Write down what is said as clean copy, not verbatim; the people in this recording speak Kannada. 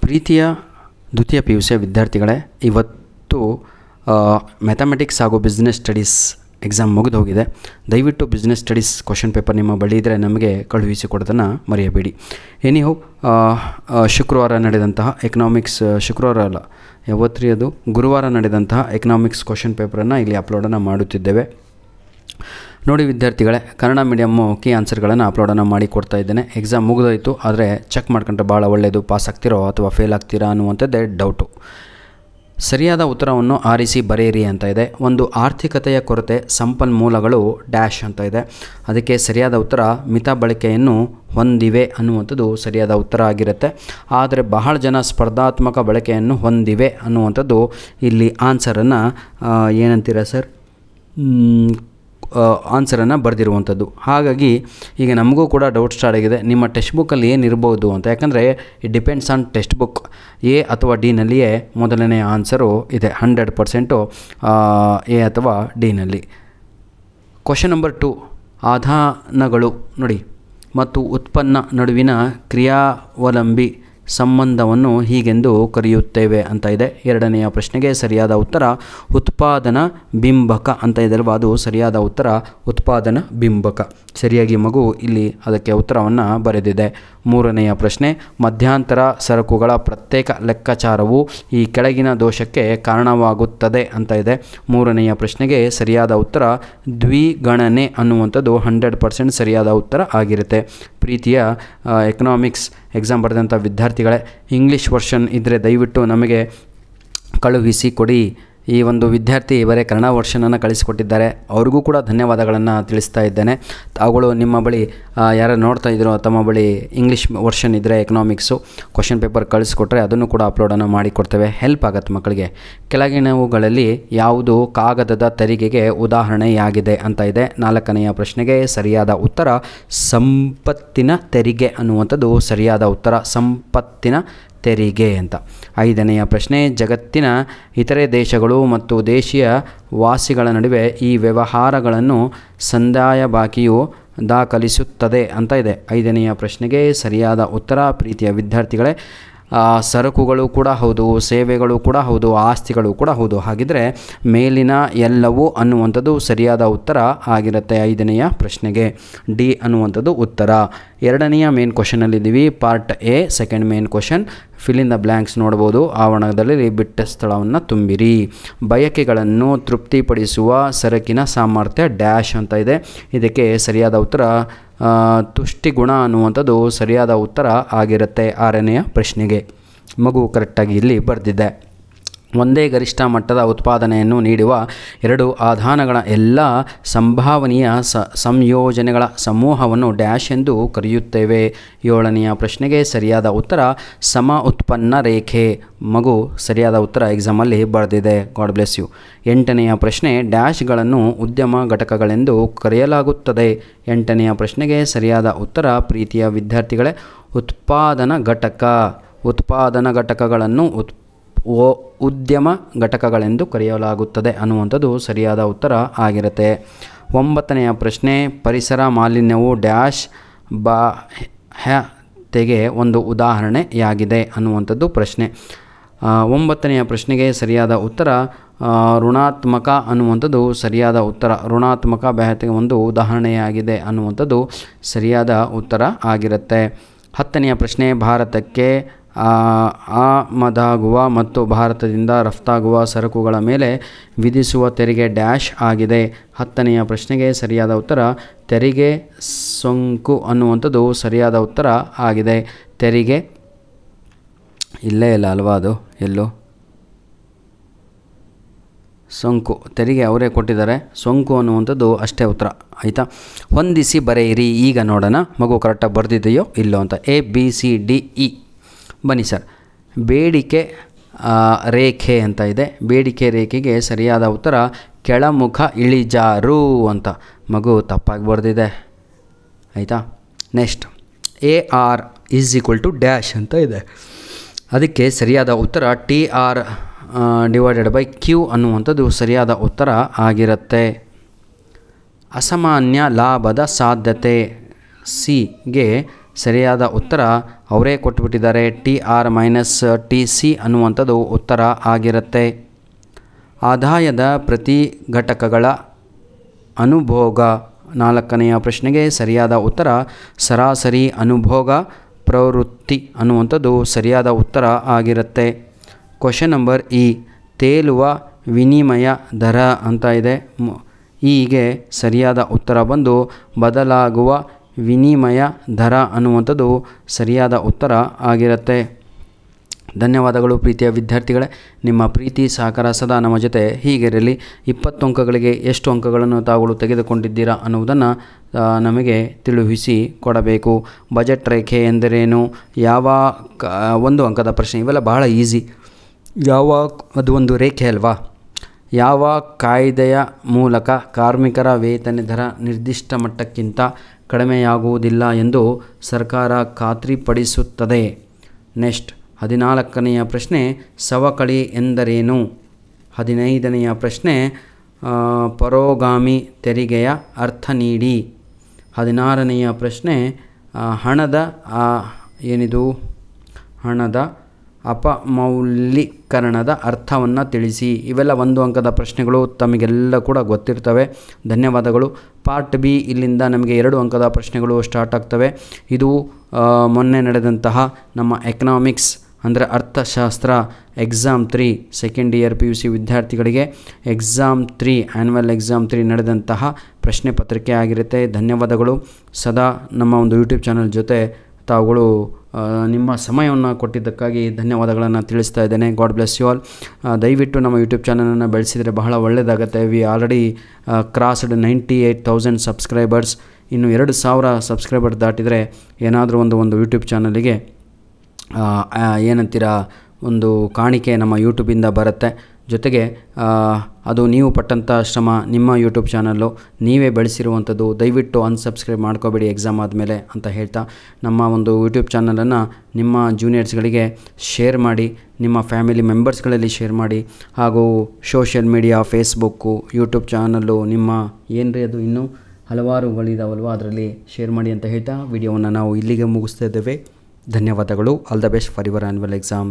ಪ್ರೀತಿಯ ದ್ವಿತೀಯ PUC ವಿದ್ಯಾರ್ಥಿಗಳೇ, ಇವತ್ತು ಮ್ಯಾಥಮೆಟಿಕ್ಸ್ ಹಾಗೂ ಬಿಸ್ನೆಸ್ ಸ್ಟಡೀಸ್ ಎಕ್ಸಾಮ್ ಮುಗಿದು ಹೋಗಿದೆ. ದಯವಿಟ್ಟು ಬಿಸ್ನೆಸ್ ಸ್ಟಡೀಸ್ ಕ್ವಶನ್ ಪೇಪರ್ ನಿಮ್ಮ ಬಳಿ ಇದ್ದರೆ ನಮಗೆ ಕಳುಹಿಸಿಕೊಡೋದನ್ನು ಮರೆಯಬೇಡಿ. ಎನಿಹೌ, ಶುಕ್ರವಾರ ನಡೆದಂತಹ ಎಕನಾಮಿಕ್ಸ್, ಶುಕ್ರವಾರ ಅಲ್ಲ ಯಾವತ್ರಿ ಅದು ಗುರುವಾರ ನಡೆದಂತಹ ಎಕನಾಮಿಕ್ಸ್ ಕ್ವಶನ್ ಪೇಪರನ್ನು ಇಲ್ಲಿ ಅಪ್ಲೋಡನ್ನು ಮಾಡುತ್ತಿದ್ದೇವೆ. ನೋಡಿ ವಿದ್ಯಾರ್ಥಿಗಳೇ, ಕನ್ನಡ ಮೀಡಿಯಮ್ಮು ಕೀ ಆನ್ಸರ್ಗಳನ್ನು ಅಪ್ಲೋಡನ್ನು ಮಾಡಿ ಕೊಡ್ತಾ ಇದ್ದೇನೆ. ಎಕ್ಸಾಮ್ ಮುಗಿದೋಯ್ತು, ಆದರೆ ಚೆಕ್ ಮಾಡ್ಕೊಂಡ್ರೆ ಭಾಳ ಒಳ್ಳೆಯದು. ಪಾಸ್ ಆಗ್ತಿರೋ ಅಥವಾ ಫೇಲ್ ಆಗ್ತೀರಾ ಅನ್ನುವಂಥದ್ದೇ ಡೌಟು. ಸರಿಯಾದ ಉತ್ತರವನ್ನು ಆರಿಸಿ ಬರೆಯಿರಿ ಅಂತ ಇದೆ. ಒಂದು ಆರ್ಥಿಕತೆಯ ಕೊರತೆ, ಸಂಪನ್ಮೂಲಗಳು ಡ್ಯಾಶ್ ಅಂತ ಇದೆ. ಅದಕ್ಕೆ ಸರಿಯಾದ ಉತ್ತರ ಮಿತ ಬಳಕೆಯನ್ನು ಹೊಂದಿವೆ ಅನ್ನುವಂಥದ್ದು ಸರಿಯಾದ ಉತ್ತರ ಆಗಿರುತ್ತೆ. ಆದರೆ ಬಹಳ ಜನ ಸ್ಪರ್ಧಾತ್ಮಕ ಬಳಕೆಯನ್ನು ಹೊಂದಿವೆ ಅನ್ನುವಂಥದ್ದು ಇಲ್ಲಿ ಆನ್ಸರನ್ನು ಏನಂತೀರ ಸರ್, ಆನ್ಸರನ್ನು ಬರೆದಿರುವಂಥದ್ದು. ಹಾಗಾಗಿ ಈಗ ನಮಗೂ ಕೂಡ ಡೌಟ್ ಸ್ಟಾರ್ಟ್ ಆಗಿದೆ, ನಿಮ್ಮ ಟೆಕ್ಸ್ಟ್ ಬುಕ್ಕಲ್ಲಿ ಏನಿರ್ಬೋದು ಅಂತ. ಯಾಕಂದರೆ it depends on text book. A ಅಥವಾ ಡಿನಲ್ಲಿಯೇ ಮೊದಲನೇ ಆನ್ಸರು ಇದೆ 100% ಎ ಅಥವಾ ಡಿನಲ್ಲಿ. ಕ್ವಶನ್ ನಂಬರ್ 2, ಆಧಾನಗಳು ನೋಡಿ ಮತ್ತು ಉತ್ಪನ್ನ ನಡುವಿನ ಕ್ರಿಯಾವಲಂಬಿ ಸಂಬಂಧವನ್ನು ಹೀಗೆಂದು ಕರೆಯುತ್ತೇವೆ ಅಂತ ಇದೆ. ಎರಡನೆಯ ಪ್ರಶ್ನೆಗೆ ಸರಿಯಾದ ಉತ್ತರ ಉತ್ಪಾದನಾ ಬಿಂಬಕ ಅಂತ ಇದೆಯಲ್ವ, ಅದು ಸರಿಯಾದ ಉತ್ತರ ಉತ್ಪಾದನಾ ಬಿಂಬಕ. ಸರಿಯಾಗಿ ಮಗು ಇಲ್ಲಿ ಅದಕ್ಕೆ ಉತ್ತರವನ್ನು ಬರೆದಿದೆ. ಮೂರನೆಯ ಪ್ರಶ್ನೆ, ಮಧ್ಯಂತರ ಸರಕುಗಳ ಪ್ರತ್ಯೇಕ ಲೆಕ್ಕಾಚಾರವು ಈ ಕೆಳಗಿನ ದೋಷಕ್ಕೆ ಕಾರಣವಾಗುತ್ತದೆ ಅಂತ ಇದೆ. ಮೂರನೆಯ ಪ್ರಶ್ನೆಗೆ ಸರಿಯಾದ ಉತ್ತರ ದ್ವಿಗಣನೆ ಅನ್ನುವಂಥದ್ದು 100% ಸರಿಯಾದ ಉತ್ತರ ಆಗಿರುತ್ತೆ. ಪ್ರೀತಿಯ ಎಕನಾಮಿಕ್ಸ್ ಎಕ್ಸಾಮ್ ಬರೆದಂಥ ವಿದ್ಯಾರ್ಥಿಗಳೇ, ಇಂಗ್ಲೀಷ್ ವರ್ಷನ್ ಇದ್ದರೆ ದಯವಿಟ್ಟು ನಮಗೆ ಕಳುಹಿಸಿ ಕೊಡಿ. ಈ ಒಂದು ವಿದ್ಯಾರ್ಥಿ ಬರೀ ಕನ್ನಡ ವರ್ಷನನ್ನು ಕಳಿಸಿಕೊಟ್ಟಿದ್ದಾರೆ, ಅವ್ರಿಗೂ ಕೂಡ ಧನ್ಯವಾದಗಳನ್ನು ತಿಳಿಸ್ತಾ ಇದ್ದೇನೆ. ತಾವುಗಳು ನಿಮ್ಮ ಬಳಿ ಯಾರು ನೋಡ್ತಾ ಇದ್ರೋ ತಮ್ಮ ಬಳಿ ಇಂಗ್ಲೀಷ್ ವರ್ಷನ್ ಇದ್ದರೆ ಎಕನಾಮಿಕ್ಸು ಕ್ವಶನ್ ಪೇಪರ್ ಕಳಿಸ್ಕೊಟ್ರೆ ಅದನ್ನು ಕೂಡ ಅಪ್ಲೋಡನ್ನು ಮಾಡಿಕೊಡ್ತೇವೆ, ಹೆಲ್ಪ್ ಆಗುತ್ತೆ ಮಕ್ಕಳಿಗೆ. ಕೆಳಗಿನವುಗಳಲ್ಲಿ ಯಾವುದು ಕಾಗದದ ತೆರಿಗೆಗೆ ಉದಾಹರಣೆಯಾಗಿದೆ ಅಂತ ಇದೆ. ನಾಲ್ಕನೆಯ ಪ್ರಶ್ನೆಗೆ ಸರಿಯಾದ ಉತ್ತರ ಸಂಪತ್ತಿನ ತೆರಿಗೆ ಅನ್ನುವಂಥದ್ದು ಸರಿಯಾದ ಉತ್ತರ, ಸಂಪತ್ತಿನ ತೆರಿಗೆ ಅಂತ. ಐದನೆಯ ಪ್ರಶ್ನೆ, ಜಗತ್ತಿನ ಇತರೆ ದೇಶಗಳು ಮತ್ತು ದೇಶೀಯ ವಾಸಿಗಳ ನಡುವೆ ಈ ವ್ಯವಹಾರಗಳನ್ನು ಸಂದಾಯ ಬಾಕಿಯು ದಾಖಲಿಸುತ್ತದೆ ಅಂತ ಇದೆ. ಐದನೆಯ ಪ್ರಶ್ನೆಗೆ ಸರಿಯಾದ ಉತ್ತರ ಪ್ರೀತಿಯ ವಿದ್ಯಾರ್ಥಿಗಳೇ ಸರಕುಗಳು ಕೂಡ ಹೌದು, ಸೇವೆಗಳು ಕೂಡ ಹೌದು, ಆಸ್ತಿಗಳು ಕೂಡ ಹೌದು. ಹಾಗಿದ್ರೆ ಮೇಲಿನ ಎಲ್ಲವೂ ಅನ್ನುವಂಥದ್ದು ಸರಿಯಾದ ಉತ್ತರ ಆಗಿರುತ್ತೆ. ಐದನೆಯ ಪ್ರಶ್ನೆಗೆ ಡಿ ಅನ್ನುವಂಥದ್ದು ಉತ್ತರ. ಎರಡನೆಯ ಮೇನ್ ಕ್ವಶನಲ್ಲಿದ್ದೀವಿ, part A, second main question. Fill in the blanks ನೋಡ್ಬೋದು. ಆವರಣದಲ್ಲಿ ಬಿಟ್ಟ ಸ್ಥಳವನ್ನು ತುಂಬಿರಿ. ಬಯಕೆಗಳನ್ನು ತೃಪ್ತಿಪಡಿಸುವ ಸರಕಿನ ಸಾಮರ್ಥ್ಯ ಡ್ಯಾಶ್ ಅಂತ ಇದೆ. ಇದಕ್ಕೆ ಸರಿಯಾದ ಉತ್ತರ ತುಷ್ಟಿಗುಣ ಅನ್ನುವಂಥದ್ದು ಸರಿಯಾದ ಉತ್ತರ ಆಗಿರುತ್ತೆ. ಆರನೆಯ ಪ್ರಶ್ನೆಗೆ ಮಗು ಕರೆಕ್ಟಾಗಿ ಇಲ್ಲಿ ಬರೆದಿದೆ. ಒಂದೇ ಗರಿಷ್ಠ ಮಟ್ಟದ ಉತ್ಪಾದನೆಯನ್ನು ನೀಡುವ ಎರಡು ಆಧಾನಗಳ ಎಲ್ಲ ಸಂಭಾವನೀಯ ಸಂಯೋಜನೆಗಳ ಸಮೂಹವನ್ನು ಡ್ಯಾಶ್ ಎಂದು ಕರೆಯುತ್ತೇವೆ. ಏಳನೆಯ ಪ್ರಶ್ನೆಗೆ ಸರಿಯಾದ ಉತ್ತರ ಸಮ ಉತ್ಪನ್ನ ರೇಖೆ. ಮಗು ಸರಿಯಾದ ಉತ್ತರ ಎಕ್ಸಾಮಲ್ಲಿ ಬರೆದಿದೆ, ಗಾಡ್ ಬ್ಲೆಸ್ ಯು. ಎಂಟನೆಯ ಪ್ರಶ್ನೆ, ಡ್ಯಾಶ್ಗಳನ್ನು ಉದ್ಯಮ ಘಟಕಗಳೆಂದು ಕರೆಯಲಾಗುತ್ತದೆ. ಎಂಟನೆಯ ಪ್ರಶ್ನೆಗೆ ಸರಿಯಾದ ಉತ್ತರ ಪ್ರೀತಿಯ ವಿದ್ಯಾರ್ಥಿಗಳೇ ಉತ್ಪಾದನಾ ಘಟಕ. ಉತ್ಪಾದನಾ ಘಟಕಗಳನ್ನು ಉದ್ಯಮ ಘಟಕಗಳೆಂದು ಕರೆಯಲಾಗುತ್ತದೆ ಅನ್ನುವಂಥದ್ದು ಸರಿಯಾದ ಉತ್ತರ ಆಗಿರುತ್ತೆ. ಒಂಬತ್ತನೆಯ ಪ್ರಶ್ನೆ, ಪರಿಸರ ಮಾಲಿನ್ಯವು ಡ್ಯಾಶ್ ಬಾಹ್ಯತೆಗೆ ಒಂದು ಉದಾಹರಣೆಯಾಗಿದೆ ಅನ್ನುವಂಥದ್ದು ಪ್ರಶ್ನೆ. ಒಂಬತ್ತನೆಯ ಪ್ರಶ್ನೆಗೆ ಸರಿಯಾದ ಉತ್ತರ ಋಣಾತ್ಮಕ ಅನ್ನುವಂಥದ್ದು ಸರಿಯಾದ ಉತ್ತರ. ಋಣಾತ್ಮಕ ಬಾಹ್ಯತೆಗೆ ಒಂದು ಉದಾಹರಣೆಯಾಗಿದೆ ಅನ್ನುವಂಥದ್ದು ಸರಿಯಾದ ಉತ್ತರ ಆಗಿರುತ್ತೆ. ಹತ್ತನೆಯ ಪ್ರಶ್ನೆ, ಭಾರತಕ್ಕೆ ಆಮದಾಗುವ ಮತ್ತು ಭಾರತದಿಂದ ರಫ್ತಾಗುವ ಸರಕುಗಳ ಮೇಲೆ ವಿಧಿಸುವ ತೆರಿಗೆ ಡ್ಯಾಶ್ ಆಗಿದೆ. ಹತ್ತನೆಯ ಪ್ರಶ್ನೆಗೆ ಸರಿಯಾದ ಉತ್ತರ ತೆರಿಗೆ ಸೋಂಕು ಅನ್ನುವಂಥದ್ದು ಸರಿಯಾದ ಉತ್ತರ ಆಗಿದೆ. ತೆರಿಗೆ ಇಲ್ಲೇ ಇಲ್ಲ ಅಲ್ವಾ, ಅದು ಎಲ್ಲೋ ಸೋಂಕು, ತೆರಿಗೆ ಅವರೇ ಕೊಟ್ಟಿದ್ದಾರೆ, ಸೋಂಕು ಅನ್ನುವಂಥದ್ದು ಅಷ್ಟೇ ಉತ್ತರ. ಆಯಿತಾ, ಹೊಂದಿಸಿ ಬರೆಯಿರಿ. ಈಗ ನೋಡೋಣ ಮಗು ಕರೆಕ್ಟಾಗಿ ಬರೆದಿದೆಯೋ ಇಲ್ಲೋ ಅಂತ. ABCDE. ಬನ್ನಿ ಸರ್, ಬೇಡಿಕೆ ರೇಖೆ ಅಂತ ಇದೆ. ಬೇಡಿಕೆ ರೇಖೆಗೆ ಸರಿಯಾದ ಉತ್ತರ ಕೆಳಮುಖ ಇಳಿಜಾರು ಅಂತ. ಮಗು ತಪ್ಪಾಗಿ ಬರೆದಿದೆ. ಆಯಿತಾ, ನೆಕ್ಸ್ಟ್ AR = ಡ್ಯಾಶ್ ಅಂತ ಇದೆ. ಅದಕ್ಕೆ ಸರಿಯಾದ ಉತ್ತರ TR/Q ಅನ್ನುವಂಥದ್ದು ಸರಿಯಾದ ಉತ್ತರ ಆಗಿರುತ್ತೆ. ಅಸಾಮಾನ್ಯ ಲಾಭದ ಸಾಧ್ಯತೆ Cಗೆ ಸರಿಯಾದ ಉತ್ತರ ಅವರೇ ಕೊಟ್ಟುಬಿಟ್ಟಿದ್ದಾರೆ. TR-TC ಅನ್ನುವಂಥದ್ದು ಉತ್ತರ ಆಗಿರುತ್ತೆ. ಆದಾಯದ ಪ್ರತಿ ಘಟಕಗಳ ಅನುಭೋಗ 4ನೆಯ ಪ್ರಶ್ನೆಗೆ ಸರಿಯಾದ ಉತ್ತರ ಸರಾಸರಿ ಅನುಭೋಗ ಪ್ರವೃತ್ತಿ ಅನ್ನುವಂಥದ್ದು ಸರಿಯಾದ ಉತ್ತರ ಆಗಿರುತ್ತೆ. ಕ್ವಶನ್ ನಂಬರ್ ತೇಲುವ ವಿನಿಮಯ ದರ ಅಂತ ಇದೆ. ಹೀಗೆ ಸರಿಯಾದ ಉತ್ತರ ಬಂದು ಬದಲಾಗುವ ವಿನಿಮಯ ದರ ಅನ್ನುವಂಥದ್ದು ಸರಿಯಾದ ಉತ್ತರ ಆಗಿರುತ್ತೆ. ಧನ್ಯವಾದಗಳು ಪ್ರೀತಿಯ ವಿದ್ಯಾರ್ಥಿಗಳೇ. ನಿಮ್ಮ ಪ್ರೀತಿ ಸಹಕಾರ ಸದಾ ನಮ್ಮ ಜೊತೆ ಹೀಗಿರಲಿ. 20 ಅಂಕಗಳಿಗೆ ಎಷ್ಟು ಅಂಕಗಳನ್ನು ತಾವುಗಳು ತೆಗೆದುಕೊಂಡಿದ್ದೀರಾ ಅನ್ನುವುದನ್ನು ನಮಗೆ ತಿಳಿಸಿ ಕೊಡಬೇಕು. ಬಜೆಟ್ ರೇಖೆ ಎಂದರೇನು, ಯಾವ 1 ಅಂಕದ ಪ್ರಶ್ನೆ, ಇವೆಲ್ಲ ಬಹಳ ಈಸಿ. ಅದು ಒಂದು ರೇಖೆ ಅಲ್ವಾ. ಯಾವ ಕಾಯ್ದೆಯ ಮೂಲಕ ಕಾರ್ಮಿಕರ ವೇತನ ದರ ನಿರ್ದಿಷ್ಟ ಮಟ್ಟಕ್ಕಿಂತ ಕಡಿಮೆಯಾಗುವುದಿಲ್ಲ ಎಂದು ಸರ್ಕಾರ ಖಾತ್ರಿಪಡಿಸುತ್ತದೆ? ನೆಕ್ಸ್ಟ್ 14ನೆಯ ಪ್ರಶ್ನೆ ಸವಕಳಿ ಎಂದರೇನು? 15ನೆಯ ಪ್ರಶ್ನೆ ಪರೋಗಾಮಿ ತೆರಿಗೆಯ ಅರ್ಥ ನೀಡಿ. 16ನೆಯ ಪ್ರಶ್ನೆ ಹಣದ ಅಪಮೌಲ್ಯೀಕರಣದ ಅರ್ಥವನ್ನು ತಿಳಿಸಿ. ಇವೆಲ್ಲ 1 ಅಂಕದ ಪ್ರಶ್ನೆಗಳು, ತಮಗೆಲ್ಲ ಕೂಡ ಗೊತ್ತಿರ್ತವೆ. ಧನ್ಯವಾದಗಳು. ಪಾರ್ಟ್ ಬಿ ಇಲ್ಲಿಂದ ನಮಗೆ 2 ಅಂಕದ ಪ್ರಶ್ನೆಗಳು ಸ್ಟಾರ್ಟ್ ಆಗ್ತವೆ. ಇದು ಮೊನ್ನೆ ನಡೆದಂತಹ ನಮ್ಮ ಎಕನಾಮಿಕ್ಸ್ ಅಂದರೆ ಅರ್ಥಶಾಸ್ತ್ರ ಎಕ್ಸಾಮ್ 3 ಸೆಕೆಂಡ್ ಇಯರ್ PUC ವಿದ್ಯಾರ್ಥಿಗಳಿಗೆ ಎಕ್ಸಾಮ್ 3 ಆ್ಯನ್ಯುವಲ್ ಎಕ್ಸಾಮ್ 3 ನಡೆದಂತಹ ಪ್ರಶ್ನೆ ಪತ್ರಿಕೆ ಆಗಿರುತ್ತೆ. ಧನ್ಯವಾದಗಳು. ಸದಾ ನಮ್ಮ ಒಂದು ಯೂಟ್ಯೂಬ್ ಚಾನಲ್ ಜೊತೆ ತಾವುಗಳು ನಿಮ್ಮ ಸಮಯವನ್ನು ಕೊಟ್ಟಿದ್ದಕ್ಕಾಗಿ ಧನ್ಯವಾದಗಳನ್ನು ತಿಳಿಸ್ತಾ ಇದ್ದೇನೆ. God bless you all. ದಯವಿಟ್ಟು ನಮ್ಮ ಯೂಟ್ಯೂಬ್ ಚಾನಲನ್ನು ಬೆಳೆಸಿದರೆ ಬಹಳ ಒಳ್ಳೆಯದಾಗುತ್ತೆ. We already crossed 98,000 subscribers. ಇನ್ನು 2,000 ಸಬ್ಸ್ಕ್ರೈಬರ್ ದಾಟಿದರೆ ಏನಾದರೂ ಒಂದು ಯೂಟ್ಯೂಬ್ ಚಾನಲಿಗೆ ಏನಂತೀರ ಒಂದು ಕಾಣಿಕೆ ನಮ್ಮ ಯೂಟ್ಯೂಬಿಂದ ಬರುತ್ತೆ. ಜೊತೆಗೆ ಅದು ನೀವು ಪಟ್ಟಂಥ ಶ್ರಮ, ನಿಮ್ಮ ಯೂಟ್ಯೂಬ್ ಚಾನಲ್ಲು ನೀವೇ ಬೆಳೆಸಿರುವಂಥದ್ದು. ದಯವಿಟ್ಟು ಅನ್ಸಬ್ಸ್ಕ್ರೈಬ್ ಮಾಡ್ಕೋಬೇಡಿ ಎಕ್ಸಾಮ್ ಆದಮೇಲೆ ಅಂತ ಹೇಳ್ತಾ, ನಮ್ಮ ಒಂದು ಯೂಟ್ಯೂಬ್ ಚಾನಲನ್ನು ನಿಮ್ಮ ಜೂನಿಯರ್ಸ್ಗಳಿಗೆ ಶೇರ್ ಮಾಡಿ, ನಿಮ್ಮ ಫ್ಯಾಮಿಲಿ ಮೆಂಬರ್ಸ್ಗಳಲ್ಲಿ ಶೇರ್ ಮಾಡಿ, ಹಾಗೂ social media Facebook YouTube channel ನಿಮ್ಮ ಏನ್ರಿ ಅದು ಇನ್ನೂ ಹಲವಾರುಗಳಿದಾವಲ್ವ ಅದರಲ್ಲಿ ಶೇರ್ ಮಾಡಿ ಅಂತ ಹೇಳ್ತಾ ವಿಡಿಯೋವನ್ನು ನಾವು ಇಲ್ಲಿಗೆ ಮುಗಿಸ್ತಾ ಇದ್ದೇವೆ. ಧನ್ಯವಾದಗಳು. All the best for your annual exam.